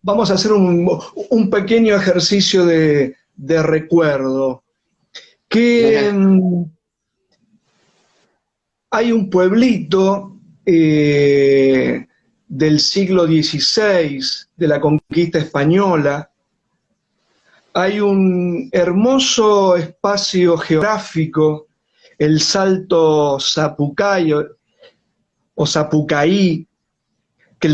vamos a hacer un pequeño ejercicio de recuerdo. Que hay un pueblito del siglo XVI, de la conquista española. Hay un hermoso espacio geográfico, el Salto Zapucayo o Zapucaí, que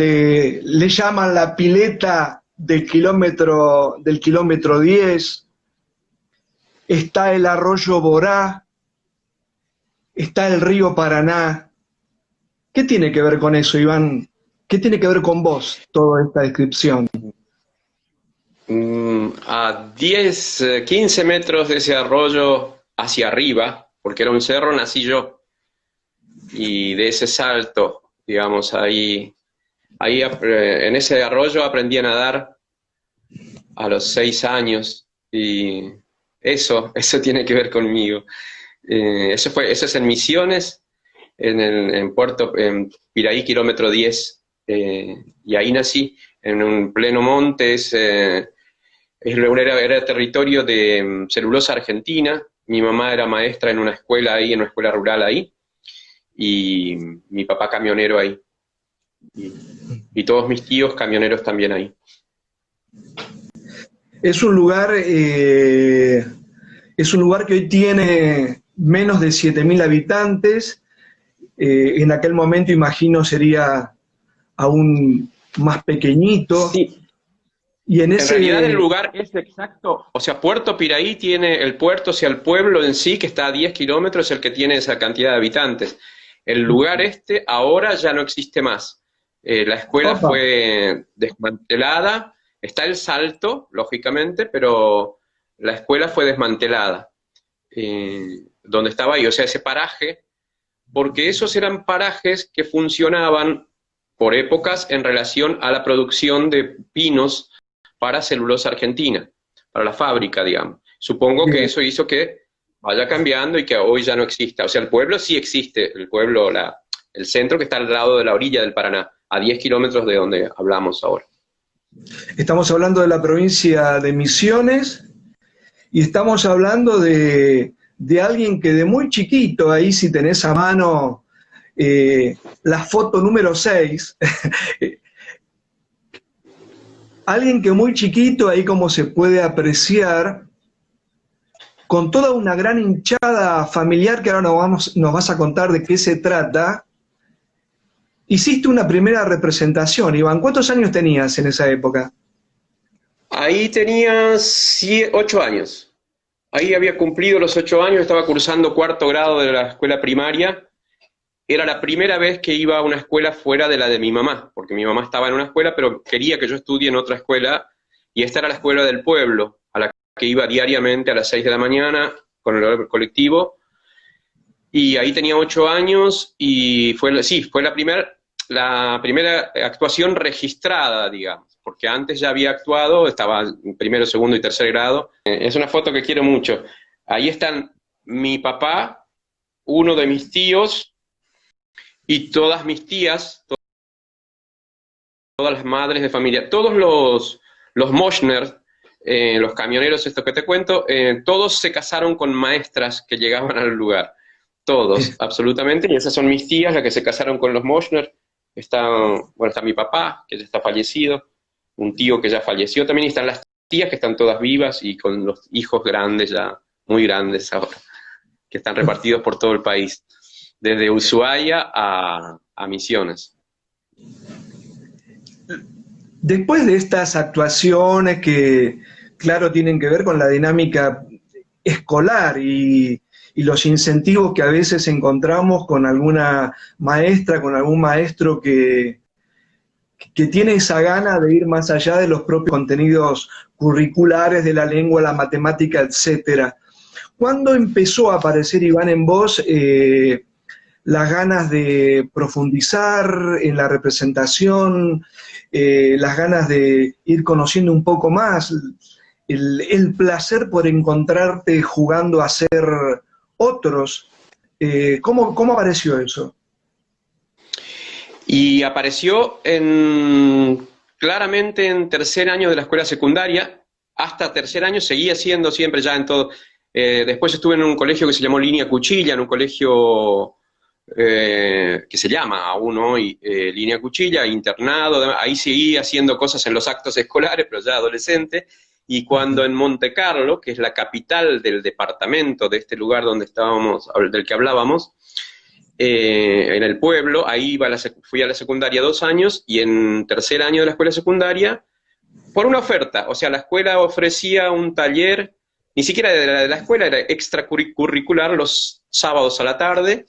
le llaman la pileta del kilómetro 10. Está el arroyo Borá, está el río Paraná. ¿Qué tiene que ver con eso, Iván? ¿Qué tiene que ver con vos toda esta descripción? A 10, 15 metros de ese arroyo hacia arriba, porque era un cerro, nací yo. Y de ese salto, digamos, ahí en ese arroyo aprendí a nadar a los 6 años. Y eso tiene que ver conmigo. Eso es en Misiones, en Piraí, kilómetro 10. Y ahí nací, en un pleno monte. Era territorio de Celulosa Argentina. Mi mamá era maestra en una escuela ahí, en una escuela rural ahí, y mi papá camionero ahí. Y todos mis tíos camioneros también ahí. Es un lugar que hoy tiene menos de 7.000 habitantes. En aquel momento, imagino, sería aún más pequeñito. Sí. Y en realidad el lugar es exacto, o sea, Puerto Piraí tiene el puerto, o sea, el pueblo en sí, que está a 10 kilómetros, es el que tiene esa cantidad de habitantes. El lugar ahora ya no existe más. La escuela fue desmantelada, está el Salto, lógicamente, pero la escuela fue desmantelada. Donde estaba ahí, o sea, ese paraje, porque esos eran parajes que funcionaban por épocas en relación a la producción de pinos para Celulosa Argentina, para la fábrica, digamos. Supongo que eso hizo que vaya cambiando y que hoy ya no exista. O sea, el pueblo sí existe, el pueblo, el centro que está al lado de la orilla del Paraná, a 10 kilómetros de donde hablamos ahora. Estamos hablando de la provincia de Misiones y estamos hablando de alguien que de muy chiquito, ahí si tenés a mano la foto número 6, alguien que muy chiquito, ahí como se puede apreciar, con toda una gran hinchada familiar, que ahora nos vas a contar de qué se trata, hiciste una primera representación. Iván, ¿cuántos años tenías en esa época? Ahí tenía 8 años. Ahí había cumplido los 8 años, estaba cursando 4º grado de la escuela primaria. Era la primera vez que iba a una escuela fuera de la de mi mamá, porque mi mamá estaba en una escuela, pero quería que yo estudie en otra escuela, y esta era la escuela del pueblo, a la que iba diariamente a las 6 de la mañana con el colectivo, y ahí tenía 8 años, y fue la primera actuación registrada, digamos, porque antes ya había actuado, estaba en 1º, 2º y 3er grado. Es una foto que quiero mucho. Ahí están mi papá, uno de mis tíos, y todas mis tías, todas las madres de familia, todos los Moschner, los camioneros, esto que te cuento, todos se casaron con maestras que llegaban al lugar. Todos, absolutamente. Y esas son mis tías, las que se casaron con los Moschner. Está mi papá, que ya está fallecido, un tío que ya falleció también, y están las tías que están todas vivas y con los hijos grandes ya, muy grandes ahora, que están repartidos por todo el país, desde Ushuaia a Misiones. Después de estas actuaciones que, claro, tienen que ver con la dinámica escolar y los incentivos que a veces encontramos con alguna maestra, con algún maestro que tiene esa gana de ir más allá de los propios contenidos curriculares de la lengua, la matemática, etcétera. ¿Cuándo empezó a aparecer, Iván, en vos las ganas de profundizar en la representación, las ganas de ir conociendo un poco más, el placer por encontrarte jugando a ser otros? ¿Cómo apareció eso? Y apareció en claramente en tercer año de la escuela secundaria, hasta tercer año seguía siendo siempre ya en todo. Después estuve en un colegio que se llamó Línea Cuchilla, en un colegio que se llama aún hoy Línea Cuchilla, internado, ahí seguí haciendo cosas en los actos escolares, pero ya adolescente, y cuando en Monte Carlo, que es la capital del departamento de este lugar donde estábamos, del que hablábamos, en el pueblo, ahí fui a la secundaria 2 años, y en tercer año de la escuela secundaria, por una oferta, o sea, la escuela ofrecía un taller, ni siquiera de la escuela, era extracurricular los sábados a la tarde,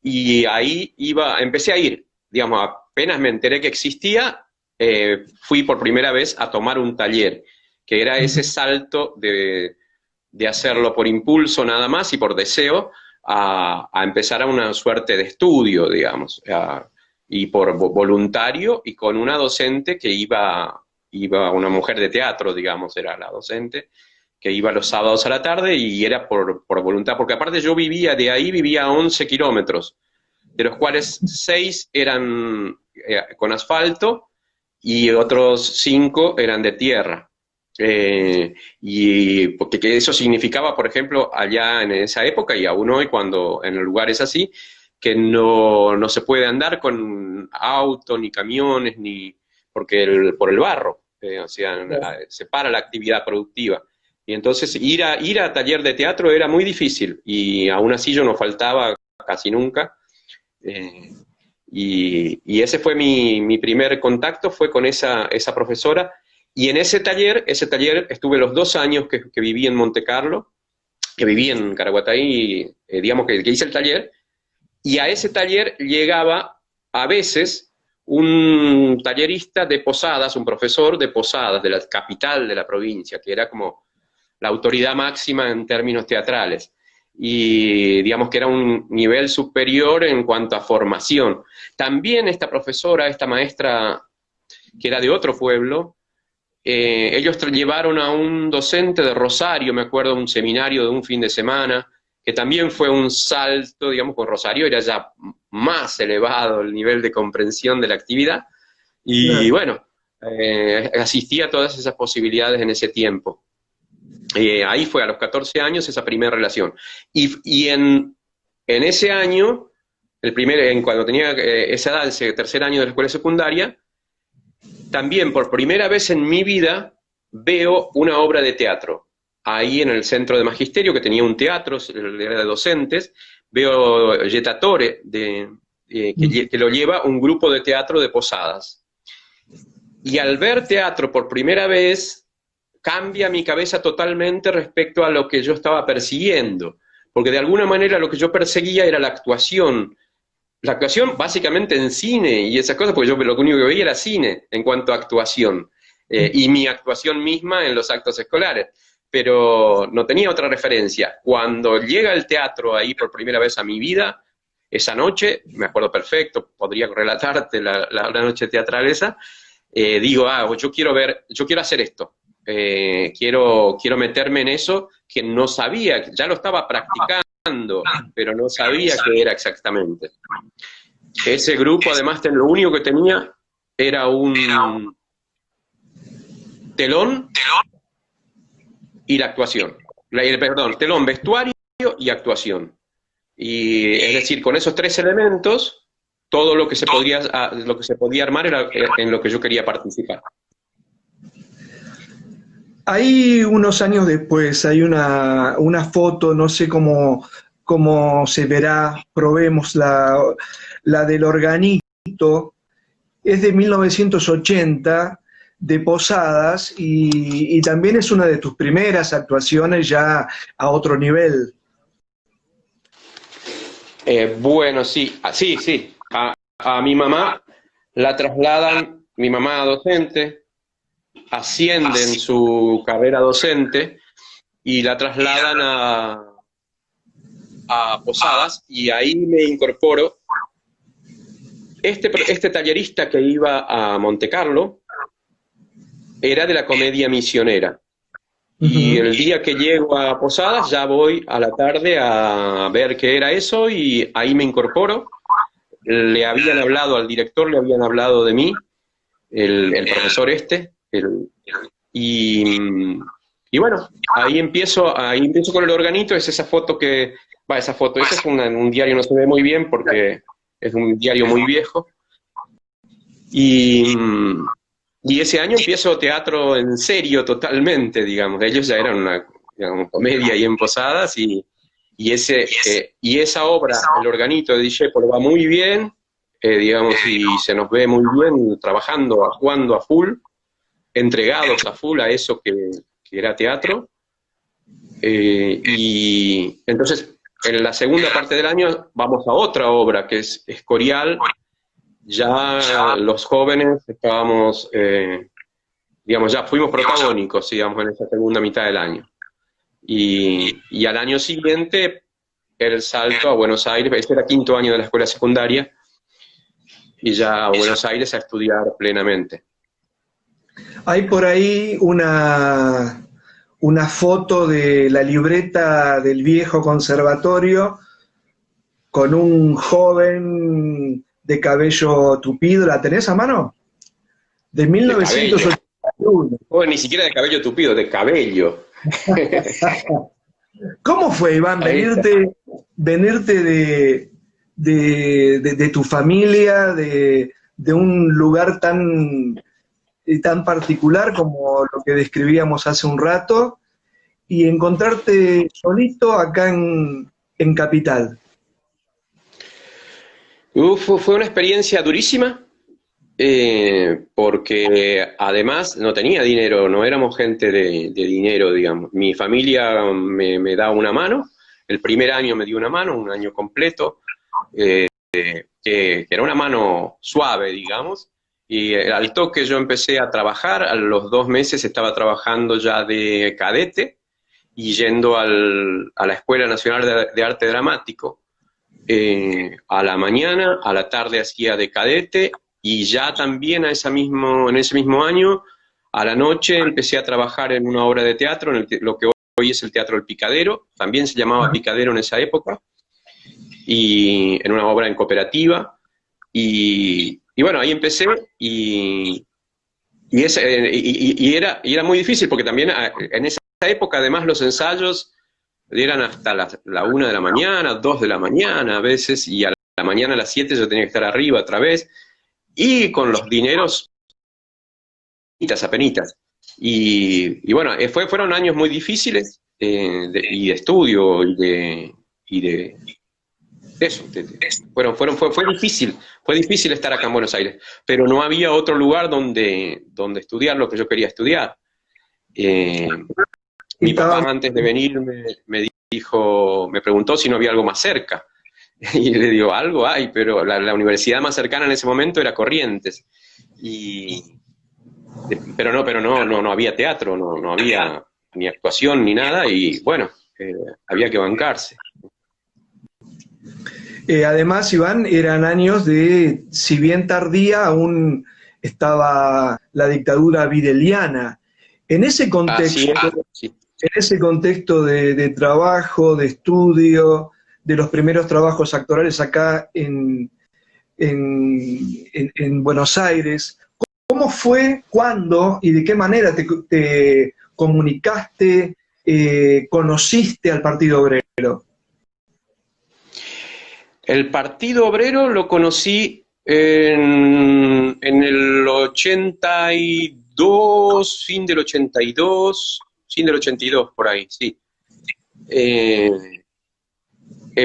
y ahí empecé a ir, digamos, apenas me enteré que existía, fui por primera vez a tomar un taller, que era ese salto de hacerlo por impulso nada más y por deseo, a empezar a una suerte de estudio, digamos, y por voluntario y con una docente que iba una mujer de teatro, digamos, era la docente, que iba los sábados a la tarde y era por voluntad, porque aparte yo vivía a 11 kilómetros, de los cuales 6 eran con asfalto y otros 5 eran de tierra. Y porque eso significaba, por ejemplo, allá en esa época y aún hoy cuando en lugares así, que no se puede andar con auto, ni camiones, por el barro, o sea, se para la actividad productiva. Y entonces ir a taller de teatro era muy difícil, y aún así yo no faltaba casi nunca. Y ese fue mi primer contacto, fue con esa profesora. Y en ese taller estuve los 2 años que viví en Monte Carlo, que viví en Caraguatay, digamos que hice el taller, y a ese taller llegaba a veces un tallerista de Posadas, un profesor de Posadas, de la capital de la provincia, que era como la autoridad máxima en términos teatrales. Y digamos que era un nivel superior en cuanto a formación. También esta profesora, esta maestra, que era de otro pueblo, ellos llevaron a un docente de Rosario, me acuerdo, un seminario de un fin de semana, que también fue un salto, digamos, con Rosario era ya más elevado el nivel de comprensión de la actividad, y bueno, asistí a todas esas posibilidades en ese tiempo. Ahí fue a los 14 años esa primera relación. Y en ese año, cuando tenía esa edad, ese tercer año de la escuela secundaria, también por primera vez en mi vida veo una obra de teatro. Ahí en el centro de magisterio, que tenía un teatro, era de docentes, veo Jettatore, que lo lleva un grupo de teatro de Posadas. Y al ver teatro por primera vez, cambia mi cabeza totalmente respecto a lo que yo estaba persiguiendo, porque de alguna manera lo que yo perseguía era la actuación básicamente en cine y esas cosas, porque yo lo único que veía era cine en cuanto a actuación, y mi actuación misma en los actos escolares, pero no tenía otra referencia. Cuando llega el teatro ahí por primera vez a mi vida, esa noche, me acuerdo perfecto, podría relatarte la noche teatral esa, digo, yo quiero hacer esto. Quiero meterme en eso que no sabía, ya lo estaba practicando, pero no sabía qué era exactamente. Ese grupo, además, lo único que tenía era un telón y la actuación. Perdón, telón, vestuario y actuación. Y es decir, con esos 3 elementos, todo lo que se podía armar era en lo que yo quería participar. Hay unos años después, hay una foto, no sé cómo se verá, probemos la del organito, es de 1980, de Posadas, y también es una de tus primeras actuaciones ya a otro nivel. Bueno, sí, sí. A mi mamá la trasladan, mi mamá docente, asciende en su carrera docente y la trasladan a Posadas, y ahí me incorporo. Este tallerista que iba a Monte Carlo era de la Comedia Misionera. Y el día que llego a Posadas ya voy a la tarde a ver qué era eso, y ahí me incorporo. Le habían hablado al director, le habían hablado de mí, el profesor y, y bueno, ahí empiezo con el organito. Es esa foto ese es un diario, no se ve muy bien porque es un diario muy viejo. Y ese año empiezo teatro en serio totalmente, digamos. Ellos ya eran una, digamos, comedia ahí en Posadas, y esa obra, El organito de Discepolo, va muy bien, digamos, y se nos ve muy bien trabajando, actuando a full, entregados a full a eso que era teatro. Y entonces, en la segunda parte del año vamos a otra obra que es Escorial. Ya los jóvenes estábamos, digamos, ya fuimos protagónicos, digamos, en esa segunda mitad del año. Y al año siguiente, el salto a Buenos Aires. Este era quinto año de la escuela secundaria, y ya a Buenos Aires a estudiar plenamente. Hay por ahí una foto de la libreta del viejo conservatorio con un joven de cabello tupido. ¿La tenés a mano? De 1981. Oh, ni siquiera de cabello tupido, de cabello. ¿Cómo fue, Iván, venirte de tu familia, de un lugar tan particular como lo que describíamos hace un rato, y encontrarte solito acá en Capital? Fue una experiencia durísima, porque además no tenía dinero, no éramos gente de dinero, digamos. Mi familia me da una mano, el primer año me dio una mano, un año completo, que era una mano suave, digamos, y al toque yo empecé a trabajar. A los 2 meses estaba trabajando ya de cadete y yendo a la Escuela Nacional de Arte Dramático. A la mañana, a la tarde hacía de cadete, y ya también en ese mismo año, a la noche empecé a trabajar en una obra de teatro, lo que hoy es el Teatro El Picadero, también se llamaba Picadero en esa época, y en una obra en cooperativa, y bueno, ahí empecé, y era muy difícil, porque también en esa época además los ensayos eran hasta la 1 de la mañana, 2 de la mañana a veces, y a la mañana a las 7 yo tenía que estar arriba otra vez, y con los dineros apenitas. Y bueno, fueron años muy difíciles, y de estudio, y de eso. Fue difícil estar acá en Buenos Aires, pero no había otro lugar donde estudiar lo que yo quería estudiar. Mi papá, antes de venir, me preguntó si no había algo más cerca. Y le digo, algo hay, pero la universidad más cercana en ese momento era Corrientes. Pero no había teatro, no había ni actuación ni nada, y bueno, había que bancarse. Además, Iván, eran años de, si bien tardía, aún estaba la dictadura videliana. En ese contexto, sí. En ese contexto de trabajo, de estudio, de los primeros trabajos actorales acá en Buenos Aires, ¿cómo fue, cuándo y de qué manera te comunicaste, conociste al Partido Obrero? El Partido Obrero lo conocí en el 82, fin del 82, por ahí, sí.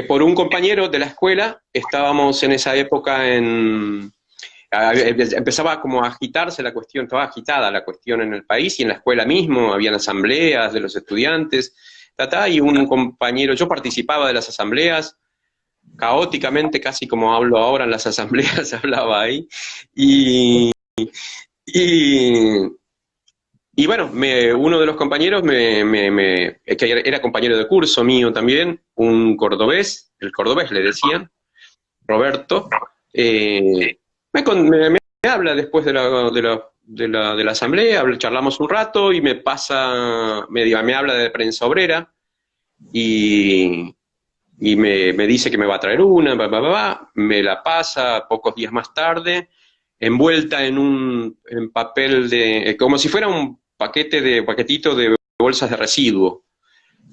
Por un compañero de la escuela. Estábamos en esa época empezaba como a agitarse la cuestión, estaba agitada la cuestión en el país, y en la escuela mismo habían asambleas de los estudiantes, y un compañero, yo participaba de las asambleas, caóticamente, casi como hablo ahora en las asambleas, hablaba ahí, y bueno, uno de los compañeros, que era compañero de curso mío también, un cordobés, el cordobés le decían, Roberto, me habla después de la asamblea, charlamos un rato, y me habla de Prensa Obrera, y me dice que me va a traer una, me la pasa pocos días más tarde, envuelta en papel como si fuera un paquetito de bolsas de residuo.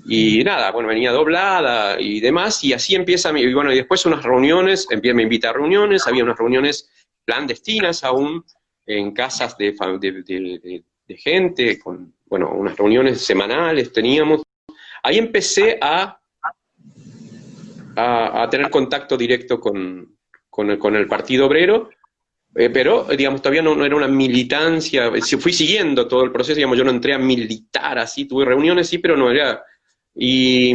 Y nada, bueno, venía doblada y demás, y así empieza, y bueno, y después unas reuniones, me invita a reuniones, había unas reuniones clandestinas aún, en casas de gente, bueno, unas reuniones semanales teníamos. Ahí empecé a tener contacto directo con el Partido Obrero, pero, digamos, todavía no era una militancia, fui siguiendo todo el proceso, digamos, yo no entré a militar así, tuve reuniones, sí, pero no era... Y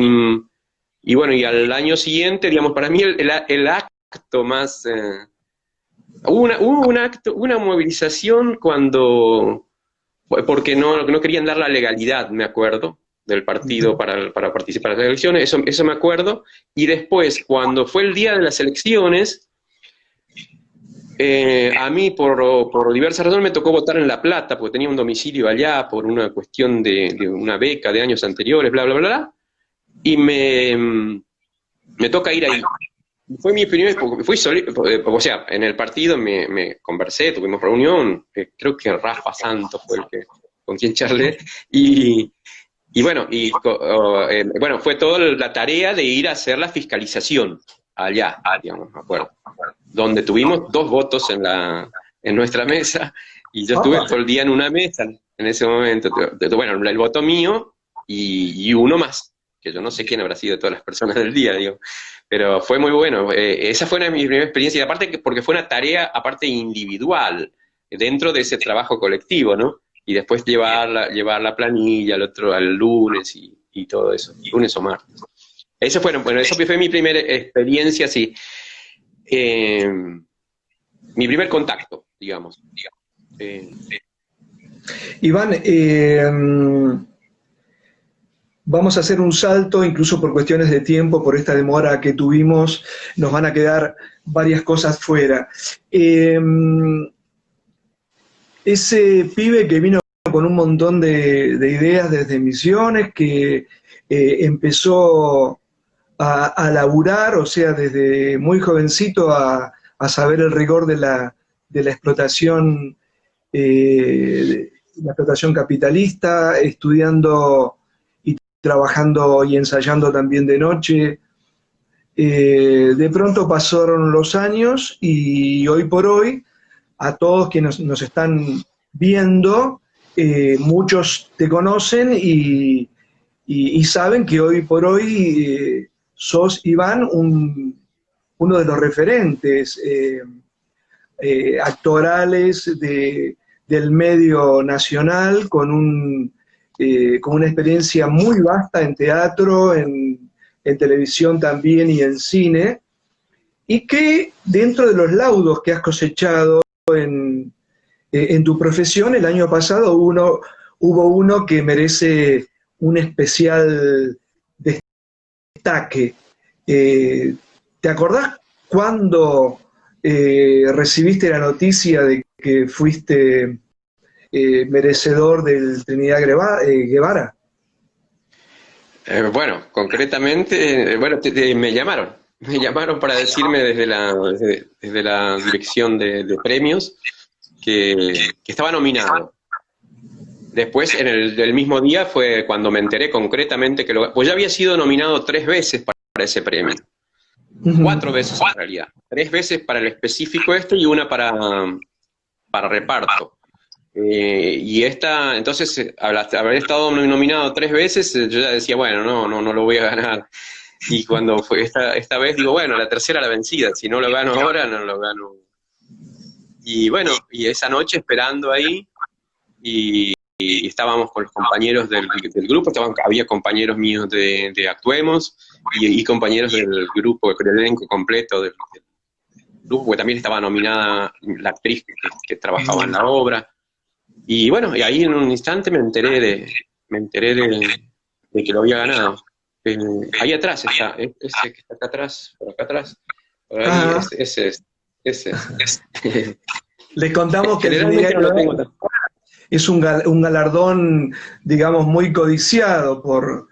bueno, y al año siguiente, digamos, para mí el acto más... hubo una movilización porque no querían dar la legalidad, me acuerdo, del partido para participar en las elecciones, eso me acuerdo, y después, cuando fue el día de las elecciones, a mí por diversas razones me tocó votar en La Plata, porque tenía un domicilio allá por una cuestión de una beca de años anteriores, bla, bla, bla, bla, y me toca ir ahí. Fue mi primer, fui solito, o sea, en el partido me conversé, tuvimos reunión, creo que Rafa Santos fue con quien charlé, y bueno, bueno, fue toda la tarea de ir a hacer la fiscalización allá, digamos, me acuerdo, donde tuvimos 2 votos en nuestra mesa, y yo estuve todo el día en una mesa en ese momento, bueno, el voto mío y uno más, que yo no sé quién habrá sido de todas las personas del día, digo, pero fue muy bueno. Esa fue mi primera experiencia, y aparte porque fue una tarea, aparte individual, dentro de ese trabajo colectivo, ¿no? Y después llevar la planilla al lunes y todo eso, lunes o martes. Eso fue mi primera experiencia, sí. Mi primer contacto, digamos. Iván, vamos a hacer un salto, incluso por cuestiones de tiempo, por esta demora que tuvimos, nos van a quedar varias cosas fuera. Ese pibe que vino con un montón de ideas desde Misiones, que empezó a laburar, o sea, desde muy jovencito a saber el rigor de la explotación, la explotación capitalista, estudiando y trabajando y ensayando también de noche. De pronto pasaron los años y hoy por hoy, a todos quienes nos están viendo, muchos te conocen y saben que hoy por hoy sos, Iván, uno de los referentes actorales del medio nacional, con una experiencia muy vasta en teatro, en televisión también y en cine, y que dentro de los laudos que has cosechado en tu profesión, el año pasado hubo uno que merece un especial destaque. ¿Te acordás cuando recibiste la noticia de que fuiste merecedor del Trinidad Guevara? Bueno, concretamente, bueno, me llamaron para decirme desde la dirección de premios que estaba nominado. Después, del mismo día, fue cuando me enteré concretamente pues ya había sido nominado 3 veces para ese premio. 4 veces en realidad. 3 veces para el específico y una para reparto. Y entonces, al haber estado nominado 3 veces, yo ya decía, bueno, no lo voy a ganar. Y cuando fue esta vez, digo, bueno, la tercera la vencida, si no lo gano ahora, no lo gano. Y bueno, y esa noche esperando ahí, y estábamos con los compañeros del grupo, había compañeros míos de Actuemos, y compañeros del grupo, del elenco completo del grupo, porque también estaba nominada la actriz que trabajaba en la obra. Y bueno, y ahí en un instante me enteré de que lo había ganado. Ahí atrás está, ese que está acá atrás, por acá atrás. Por ahí, ese es. Les contamos que generalmente no lo tengo tan... Es un galardón, digamos, muy codiciado por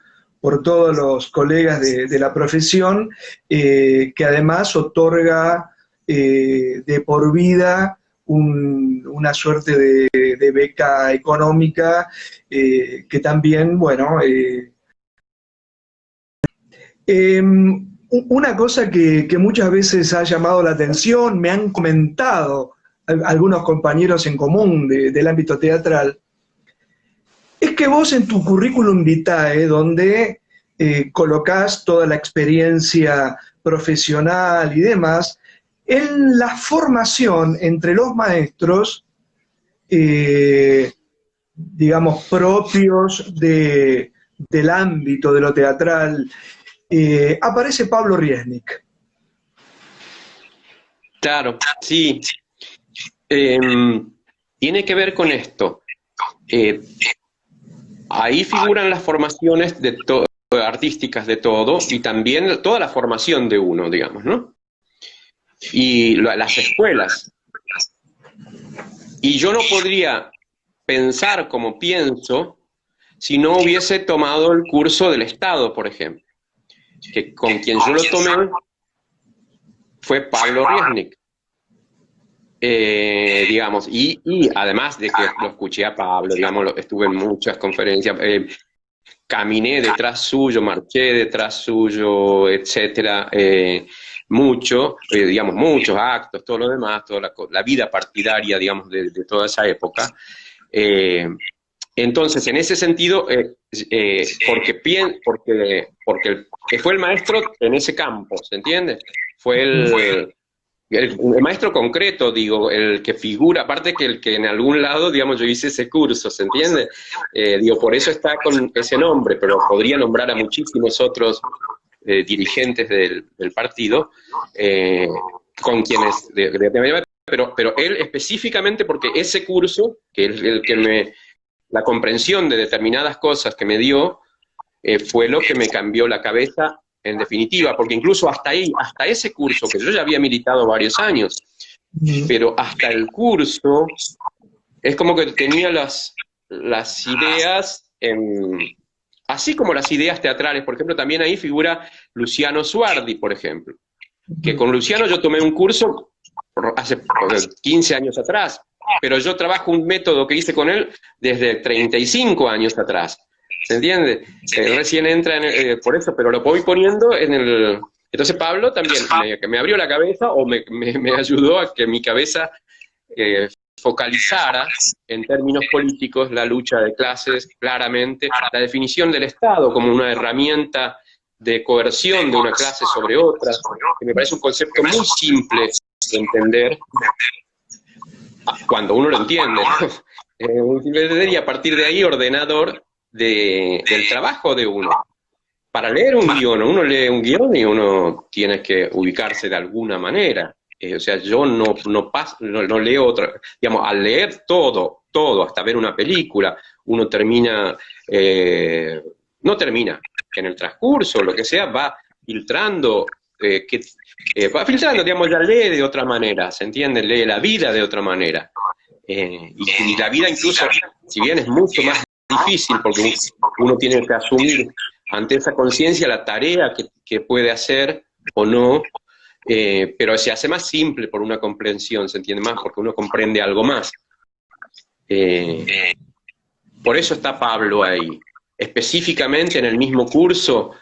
todos los colegas de la profesión, que además otorga de por vida una suerte de beca económica que también, bueno, una cosa que muchas veces ha llamado la atención, me han comentado algunos compañeros en común del ámbito teatral, es que vos en tu currículum vitae, donde colocás toda la experiencia profesional y demás, en la formación entre los maestros, digamos, propios del ámbito de lo teatral, aparece Pablo Riesnik. Claro, sí. Tiene que ver con esto. Ahí figuran las formaciones artísticas de todo, y también toda la formación de uno, digamos, ¿no? Y las escuelas. Y yo no podría pensar como pienso si no hubiese tomado el curso del Estado, por ejemplo, que con quien yo lo tomé fue Pablo Riesnik. Digamos, y además de que lo escuché a Pablo, digamos, estuve en muchas conferencias, caminé detrás suyo, marché detrás suyo, etcétera, mucho, digamos, muchos actos, todo lo demás, toda la vida partidaria, digamos, de toda esa época. Entonces, en ese sentido, porque fue el maestro en ese campo, ¿se entiende? Fue el maestro concreto, digo, el que figura, aparte que el que en algún lado, digamos, yo hice ese curso, ¿se entiende? Digo, por eso está con ese nombre, pero podría nombrar a muchísimos otros dirigentes del partido, con quienes, pero él específicamente, porque ese curso, que es el que la comprensión de determinadas cosas que me dio, fue lo que me cambió la cabeza, en definitiva, porque incluso hasta ahí, hasta ese curso, que yo ya había militado varios años, pero hasta el curso, es como que tenía las ideas, así como las ideas teatrales, por ejemplo, también ahí figura Luciano Suardi, por ejemplo, que con Luciano yo tomé un curso hace 15 años atrás, pero yo trabajo un método que hice con él desde 35 años atrás. ¿Se entiende? Recién entra por eso, pero lo voy poniendo en el... Entonces Pablo también me abrió la cabeza, o me ayudó a que mi cabeza focalizara en términos políticos la lucha de clases, claramente, la definición del Estado como una herramienta de coerción de una clase sobre otra, que me parece un concepto muy simple de entender cuando uno lo entiende, muy simple de entender, y a partir de ahí ordenador del trabajo de uno. Para leer un guión, uno lee un guión y uno tiene que ubicarse de alguna manera. O sea, yo no leo otra, digamos, al leer todo, hasta ver una película, uno termina, no termina, en el transcurso, lo que sea, va filtrando, digamos, ya lee de otra manera, ¿se entiende? Lee la vida de otra manera. Y la vida incluso, si bien es mucho más difícil, porque uno tiene que asumir ante esa conciencia la tarea que puede hacer o no, pero se hace más simple por una comprensión, se entiende más, porque uno comprende algo más. Por eso está Pablo ahí. Específicamente en el mismo curso,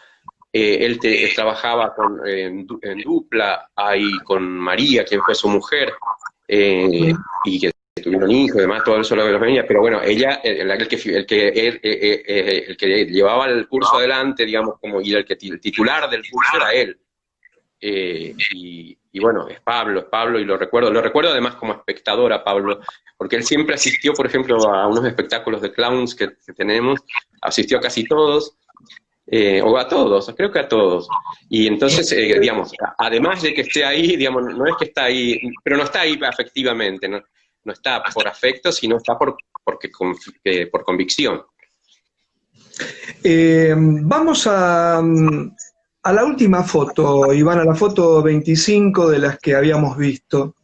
él trabajaba en dupla ahí con María, quien fue su mujer, y que tuvieron hijos y demás, todo eso lo venía, pero bueno, ella, el que llevaba el curso adelante, digamos, y el titular del curso era él. Y bueno, es Pablo, y lo recuerdo además como espectador a Pablo, porque él siempre asistió, por ejemplo, a unos espectáculos de clowns que tenemos, asistió a casi todos, o a todos, creo que a todos, y entonces, digamos, además de que esté ahí, digamos, no es que está ahí, pero no está ahí afectivamente, no está por afecto, sino está por convicción. Vamos a la última foto, Iván, a la foto 25 de las que habíamos visto.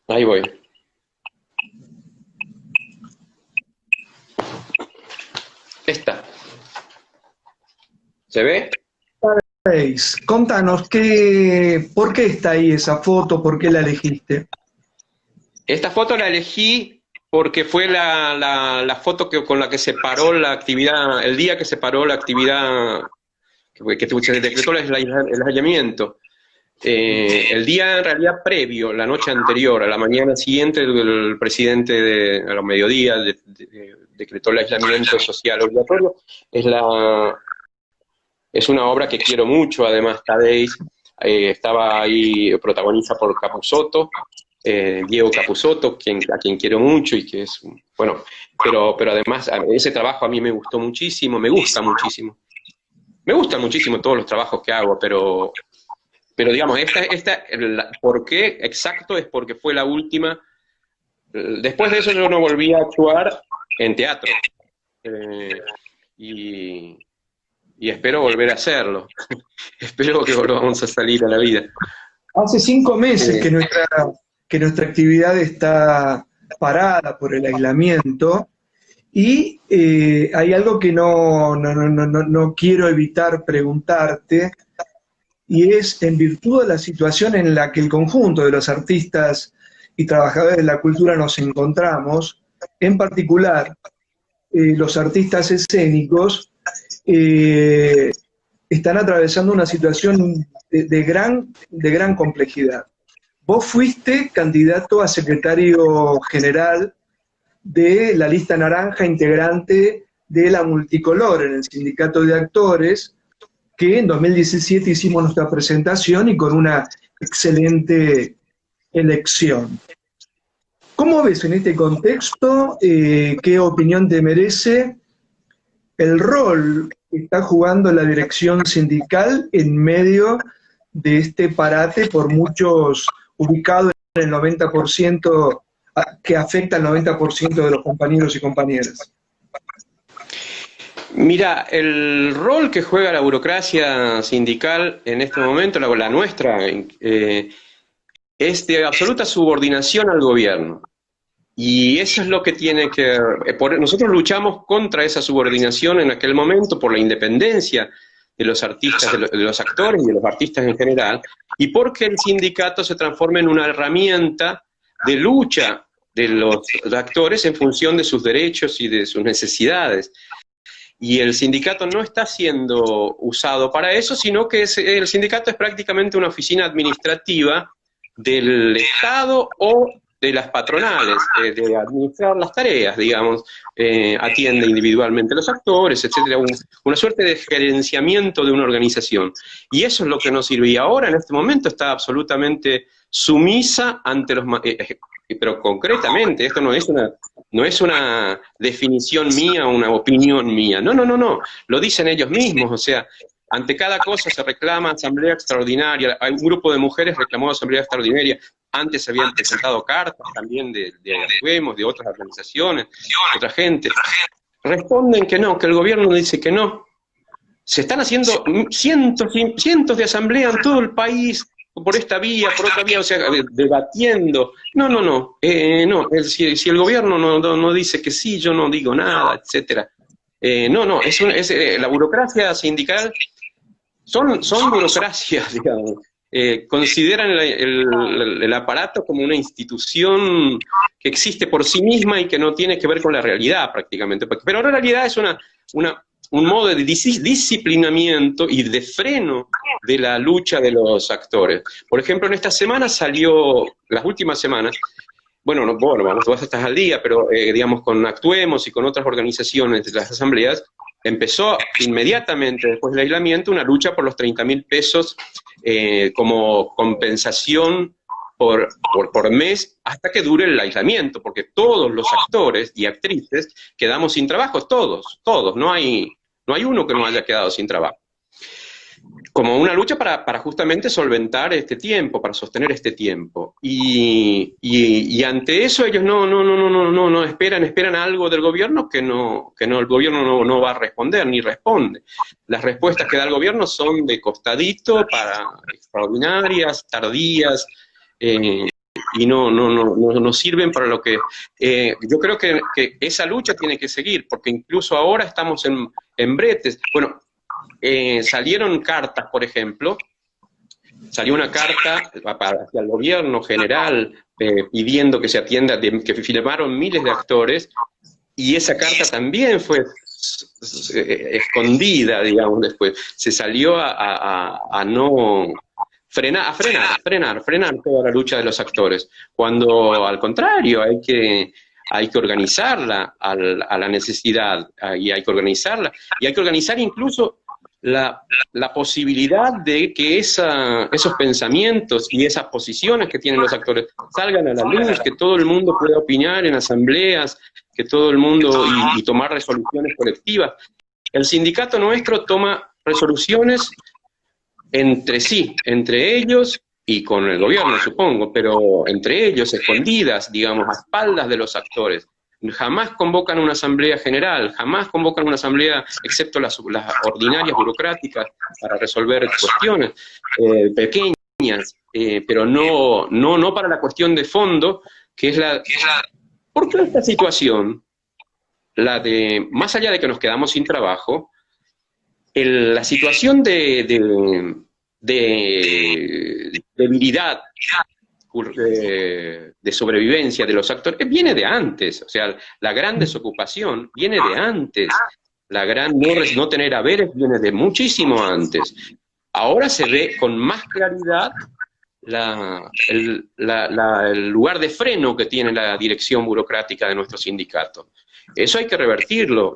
Ahí voy. Esta. ¿Se ve? Contanos, ¿por qué está ahí esa foto? ¿Por qué la elegiste? Esta foto la elegí porque fue la foto con la que se paró la actividad, el día que se paró la actividad, que se decretó el aislamiento. El día en realidad previo, la noche anterior, a la mañana siguiente, el presidente a los mediodía decretó el aislamiento social obligatorio. Es una obra que quiero mucho, además Taddei estaba ahí, protagoniza por Capusotto, Diego Capusotto, a quien quiero mucho y que es, bueno, pero además ese trabajo a mí me gustó muchísimo, me gusta muchísimo. Me gustan muchísimo todos los trabajos que hago, pero digamos, ¿por qué exacto? Es porque fue la última. Después de eso yo no volví a actuar en teatro. Y espero volver a hacerlo. Espero que volvamos a salir a la vida. Hace 5 meses que nuestra actividad está parada por el aislamiento y hay algo que no quiero evitar preguntarte, y es en virtud de la situación en la que el conjunto de los artistas y trabajadores de la cultura nos encontramos, en particular los artistas escénicos, están atravesando una situación de gran complejidad. Vos fuiste candidato a secretario general de la lista naranja, integrante de la Multicolor en el sindicato de actores, que en 2017 hicimos nuestra presentación y con una excelente elección. ¿Cómo ves en este contexto? ¿Qué opinión te merece el rol que está jugando la dirección sindical en medio de este parate, por muchos ubicado en el 90%, que afecta al 90% de los compañeros y compañeras? Mira, el rol que juega la burocracia sindical en este momento, la nuestra, es de absoluta subordinación al gobierno. Y eso es lo que tiene que... Nosotros luchamos contra esa subordinación en aquel momento por la independencia de los artistas, de los actores y de los artistas en general, y porque el sindicato se transforma en una herramienta de lucha de los actores en función de sus derechos y de sus necesidades. Y el sindicato no está siendo usado para eso, sino que el sindicato es prácticamente una oficina administrativa del Estado o de las patronales, de administrar las tareas, digamos, atiende individualmente a los actores, etcétera, una suerte de gerenciamiento de una organización. Y eso es lo que nos sirve. Y ahora, en este momento, está absolutamente sumisa ante los... pero concretamente, esto no es una definición mía o una opinión mía. No. Lo dicen ellos mismos, o sea, ante cada cosa se reclama asamblea extraordinaria. Hay un grupo de mujeres reclamó asamblea extraordinaria. Antes se habían presentado cartas también de Actuemos, de otras organizaciones, de otra gente. Responden que no, que el gobierno dice que no. Se están haciendo cientos de asambleas en todo el país, por esta vía, por otra vía, o sea, debatiendo. No. Si el gobierno no dice que sí, yo no digo nada, etcétera. La burocracia sindical son burocracias, digamos. Consideran el aparato como una institución que existe por sí misma y que no tiene que ver con la realidad prácticamente. Pero la realidad es un modo de disciplinamiento y de freno de la lucha de los actores. Por ejemplo, en esta semana las últimas semanas, vamos, tú estás al día, pero digamos con Actuemos y con otras organizaciones de las asambleas, empezó inmediatamente después del aislamiento una lucha por los 30.000 pesos como compensación por mes hasta que dure el aislamiento, porque todos los actores y actrices quedamos sin trabajo, todos, no hay uno que no haya quedado sin trabajo. Como una lucha para justamente solventar este tiempo, para sostener este tiempo. Y ante eso ellos no esperan algo del gobierno que el gobierno no va a responder, ni responde. Las respuestas que da el gobierno son de costadito, para extraordinarias, tardías, y no sirven para lo que... yo creo que esa lucha tiene que seguir, porque incluso ahora estamos en bretes. Bueno, salieron cartas, por ejemplo, salió una carta hacia el gobierno general pidiendo que se atienda, que firmaron miles de actores, y esa carta también fue escondida, digamos, después. Se salió a no frenar toda la lucha de los actores, cuando al contrario hay que organizarla a la necesidad, y hay que organizarla, y hay que organizar incluso la posibilidad de que esos pensamientos y esas posiciones que tienen los actores salgan a la luz, que todo el mundo pueda opinar en asambleas, que todo el mundo, y tomar resoluciones colectivas. El sindicato nuestro toma resoluciones entre sí, entre ellos y con el gobierno, supongo, pero entre ellos, escondidas, digamos, a espaldas de los actores. Jamás convocan una asamblea general, jamás convocan una asamblea, excepto las ordinarias burocráticas para resolver cuestiones pequeñas, pero no para la cuestión de fondo, que es ¿por qué esta situación, más allá de que nos quedamos sin trabajo, la situación de debilidad, de sobrevivencia de los actores, viene de antes? O sea, la gran desocupación viene de antes, la gran no tener haberes viene de muchísimo antes. Ahora se ve con más claridad el lugar de freno que tiene la dirección burocrática de nuestro sindicato. Eso hay que revertirlo,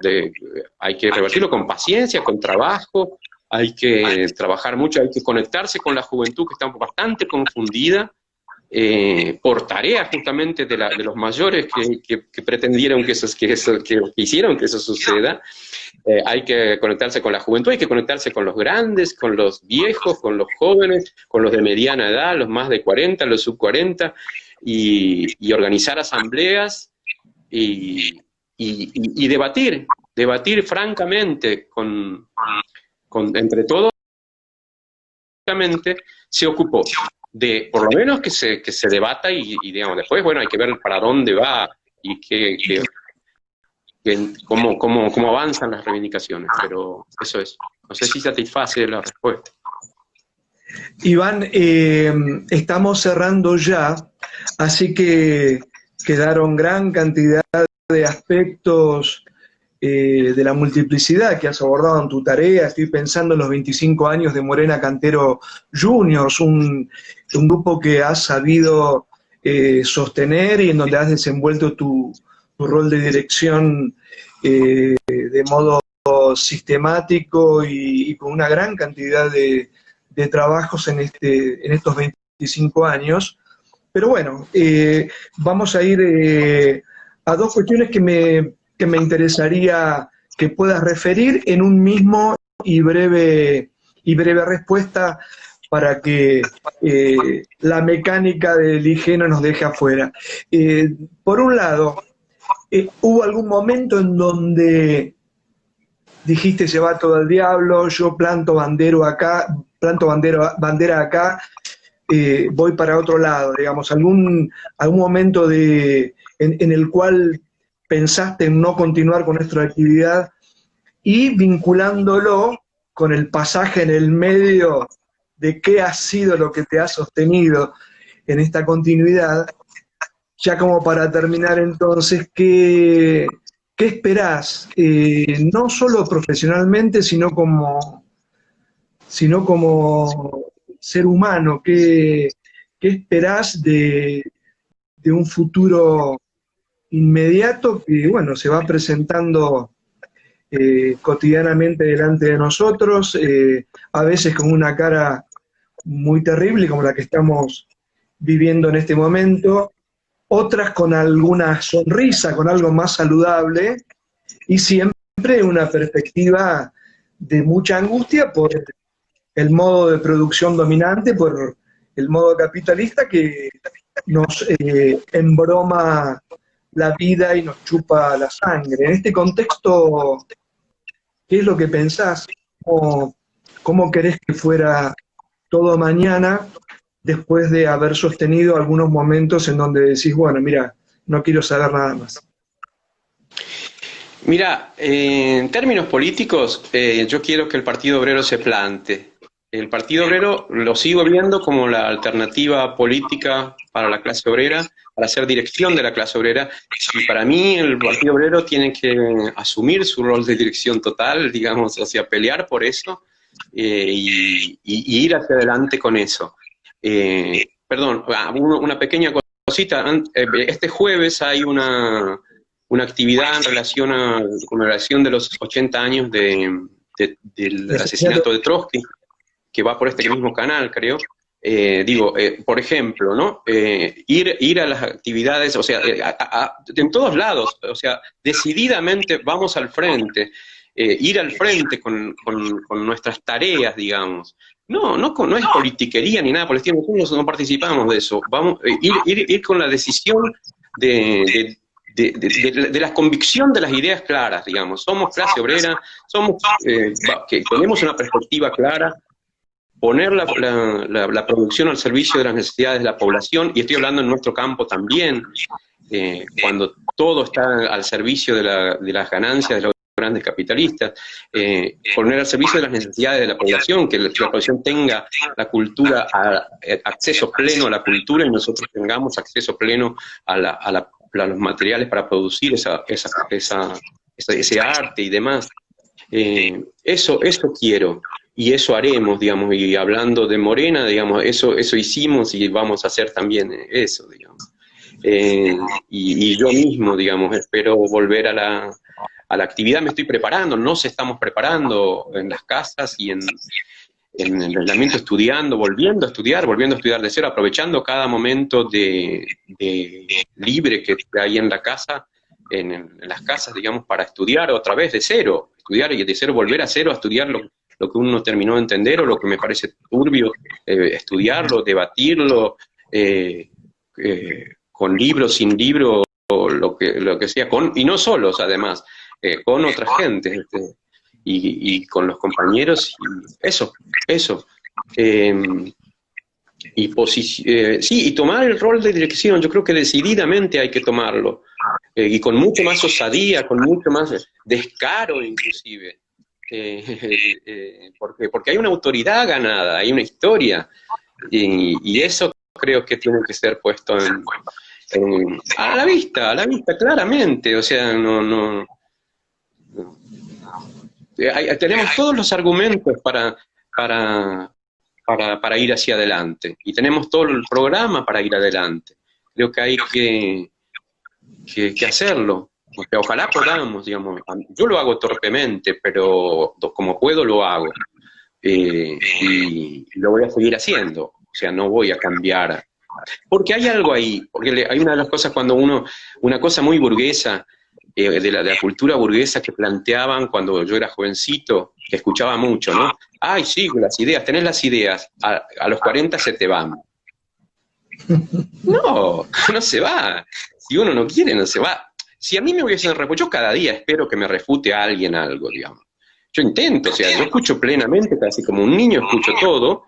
con paciencia, con trabajo, hay que trabajar mucho, hay que conectarse con la juventud, que está bastante confundida, por tarea justamente de los mayores que pretendieron que hicieron que eso suceda. Hay que conectarse con la juventud, hay que conectarse con los grandes, con los viejos, con los jóvenes, con los de mediana edad, los más de 40, los sub 40, y organizar asambleas y debatir francamente entre todos. Se ocupó de, por lo menos, que se debata y digamos, después, bueno, hay que ver para dónde va y cómo avanzan las reivindicaciones, pero eso es. No sé si satisface la respuesta. Iván, estamos cerrando ya, así que quedaron gran cantidad de aspectos de la multiplicidad que has abordado en tu tarea. Estoy pensando en los 25 años de Morena Cantero Juniors, un grupo que has sabido sostener y en donde has desenvuelto tu rol de dirección de modo sistemático y con una gran cantidad de trabajos en estos 25 años. Pero bueno, vamos a ir a dos cuestiones que me interesaría que puedas referir en un mismo y breve respuesta, para que la mecánica del IG no nos deje afuera. Por un lado, ¿hubo algún momento en donde dijiste se va todo al diablo, yo planto bandera acá, voy para otro lado, digamos, algún momento en el cual pensaste en no continuar con nuestra actividad, y vinculándolo con el pasaje en el medio de qué ha sido lo que te ha sostenido en esta continuidad, ya como para terminar entonces, ¿qué esperás? No solo profesionalmente, sino como ser humano, ¿qué esperás de un futuro inmediato que, bueno, se va presentando cotidianamente delante de nosotros, a veces con una cara muy terrible como la que estamos viviendo en este momento, otras con alguna sonrisa, con algo más saludable, y siempre una perspectiva de mucha angustia por el modo de producción dominante, por el modo capitalista que nos embroma la vida y nos chupa la sangre. En este contexto, ¿qué es lo que pensás? ¿Cómo querés que fuera todo mañana, después de haber sostenido algunos momentos en donde decís, bueno, mira, no quiero saber nada más? Mira, en términos políticos, yo quiero que el Partido Obrero se plante. el Partido Obrero lo sigo viendo como la alternativa política para la clase obrera, para ser dirección de la clase obrera, y para mí el Partido Obrero tiene que asumir su rol de dirección total, digamos, o sea, pelear por eso y ir hacia adelante con eso. Perdón, una pequeña cosita, este jueves hay una actividad en relación a la conmemoración de los 80 años del asesinato de Trotsky, que va por este mismo canal, creo. Por ejemplo, ¿no? Ir a las actividades, o sea, en todos lados, o sea, decididamente vamos al frente, ir al frente con nuestras tareas, digamos. No es politiquería ni nada por el estilo, nosotros no participamos de eso. Vamos, ir con la decisión de la convicción de las ideas claras, digamos. Somos clase obrera, que tenemos una perspectiva clara, poner la producción al servicio de las necesidades de la población, y estoy hablando en nuestro campo también, cuando todo está al servicio de las ganancias de los grandes capitalistas, poner al servicio de las necesidades de la población, que la población tenga la cultura, acceso pleno a la cultura, y nosotros tengamos acceso pleno a los materiales para producir ese arte y demás. Eso quiero. Y eso haremos, digamos, y hablando de Morena, digamos, eso hicimos y vamos a hacer también eso, digamos. Y yo mismo, digamos, espero volver a la actividad, me estoy preparando, nos estamos preparando en las casas y en el aislamiento, estudiando, volviendo a estudiar de cero, aprovechando cada momento de libre que hay en la casa, en las casas, digamos, para estudiar otra vez de cero, estudiar y de cero volver a cero, a estudiar lo que uno no terminó de entender o lo que me parece turbio, estudiarlo, debatirlo, con libro, sin libro, lo que sea, y no solos además, con otra gente, y con los compañeros, y eso. Sí, y tomar el rol de dirección, yo creo que decididamente hay que tomarlo, y con mucho más osadía, con mucho más descaro inclusive, porque hay una autoridad ganada, hay una historia, y eso creo que tiene que ser puesto a la vista claramente, o sea, tenemos todos los argumentos para ir hacia adelante, y tenemos todo el programa para ir adelante. Creo que hay que hacerlo. O sea, ojalá podamos, digamos. Yo lo hago torpemente, pero como puedo lo hago. Y lo voy a seguir haciendo. O sea, no voy a cambiar. Porque hay algo ahí. Porque hay una de las cosas cuando una cosa muy burguesa, de la cultura burguesa que planteaban cuando yo era jovencito, que escuchaba mucho, ¿no? Ay, sí, tenés las ideas, a los 40 se te van. No se va. Si uno no quiere, no se va. Si a mí me hubiesen refutado, yo cada día espero que me refute a alguien algo, digamos. Yo intento, o sea, yo escucho plenamente, casi como un niño escucho todo,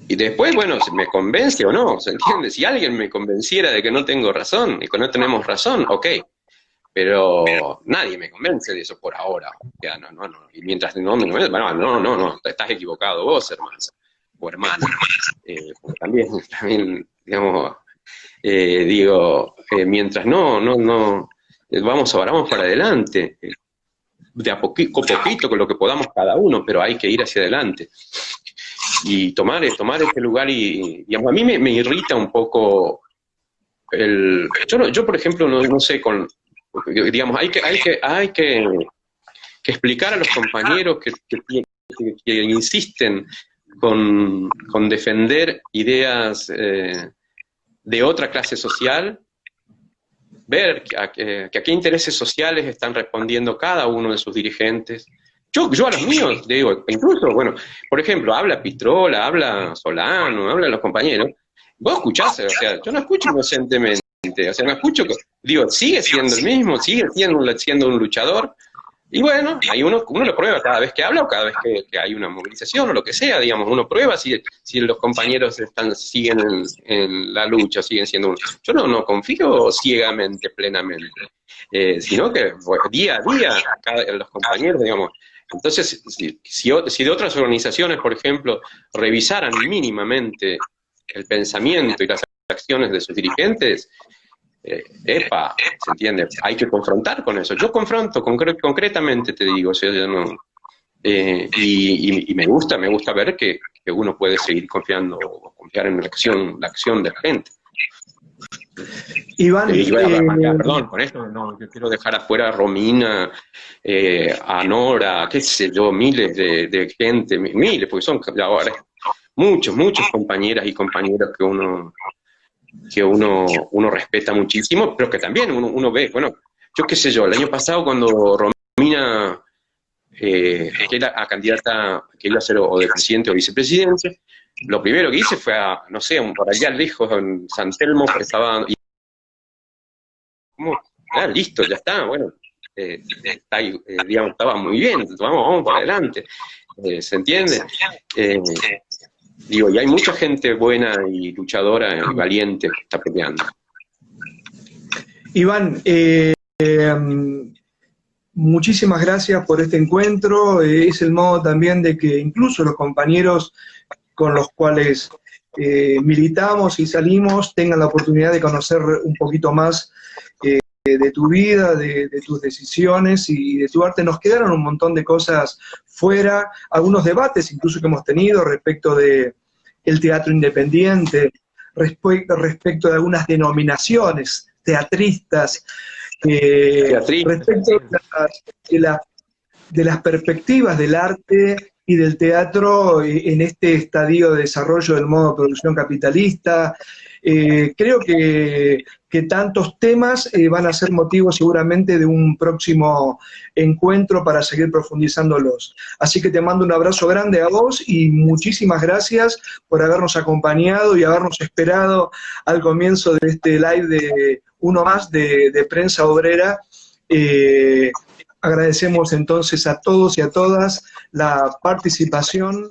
y después, bueno, si me convence o no, ¿se entiende? Si alguien me convenciera de que no tengo razón, y que no tenemos razón, ok. Pero nadie me convence de eso por ahora. O sea, no. Y mientras no me convence, no, estás equivocado vos, hermano, o hermana. También, digamos, mientras vamos para adelante, de a poquito con lo que podamos cada uno, pero hay que ir hacia adelante y tomar este lugar. Y digamos, a mí me irrita un poco yo por ejemplo no sé, digamos, hay que explicar a los compañeros que insisten con defender ideas de otra clase social, ver a qué intereses sociales están respondiendo cada uno de sus dirigentes. Yo a los míos, digo, incluso, bueno, por ejemplo, habla Pitrola, habla Solano, habla los compañeros, vos escuchás, o sea, yo no escucho inocentemente, o sea, no escucho, digo, sigue siendo el mismo, sigue siendo un luchador, y bueno, ahí uno lo prueba cada vez que habla o cada vez que hay una movilización o lo que sea, digamos, uno prueba si los compañeros siguen en la lucha, siguen siendo uno. Yo no confío ciegamente, plenamente, sino que día a día los compañeros, digamos, Entonces, si de otras organizaciones, por ejemplo, revisaran mínimamente el pensamiento y las acciones de sus dirigentes, ¿se entiende? Hay que confrontar con eso. Yo confronto concretamente, te digo, o sea, yo no, y me gusta ver que uno puede seguir confiar en la acción de la gente. Iván, perdón, con esto no, yo quiero dejar afuera a Romina, a Nora, qué sé yo, miles de gente, miles, porque son ahora muchos compañeras y compañeros que uno respeta muchísimo, pero que también uno ve, bueno, yo qué sé yo, el año pasado cuando Romina, que era a candidata, que iba a ser o de presidente o vicepresidente, lo primero que hice fue no sé, por allá lejos, en San Telmo, estaba, listo, ya está, bueno, digamos, estaba muy bien, vamos para adelante, ¿se entiende? Digo, y hay mucha gente buena y luchadora y valiente que está peleando. Iván, muchísimas gracias por este encuentro. Es el modo también de que incluso los compañeros con los cuales militamos y salimos tengan la oportunidad de conocer un poquito más de tu vida, de tus decisiones y de tu arte. Nos quedaron un montón de cosas fuera, algunos debates incluso que hemos tenido respecto de el teatro independiente, respecto de algunas denominaciones teatristas, respecto de las perspectivas del arte y del teatro en este estadio de desarrollo del modo de producción capitalista. Creo que tantos temas van a ser motivo seguramente de un próximo encuentro para seguir profundizándolos. Así que te mando un abrazo grande a vos y muchísimas gracias por habernos acompañado y habernos esperado al comienzo de este live de uno más de Prensa Obrera. Agradecemos entonces a todos y a todas la participación.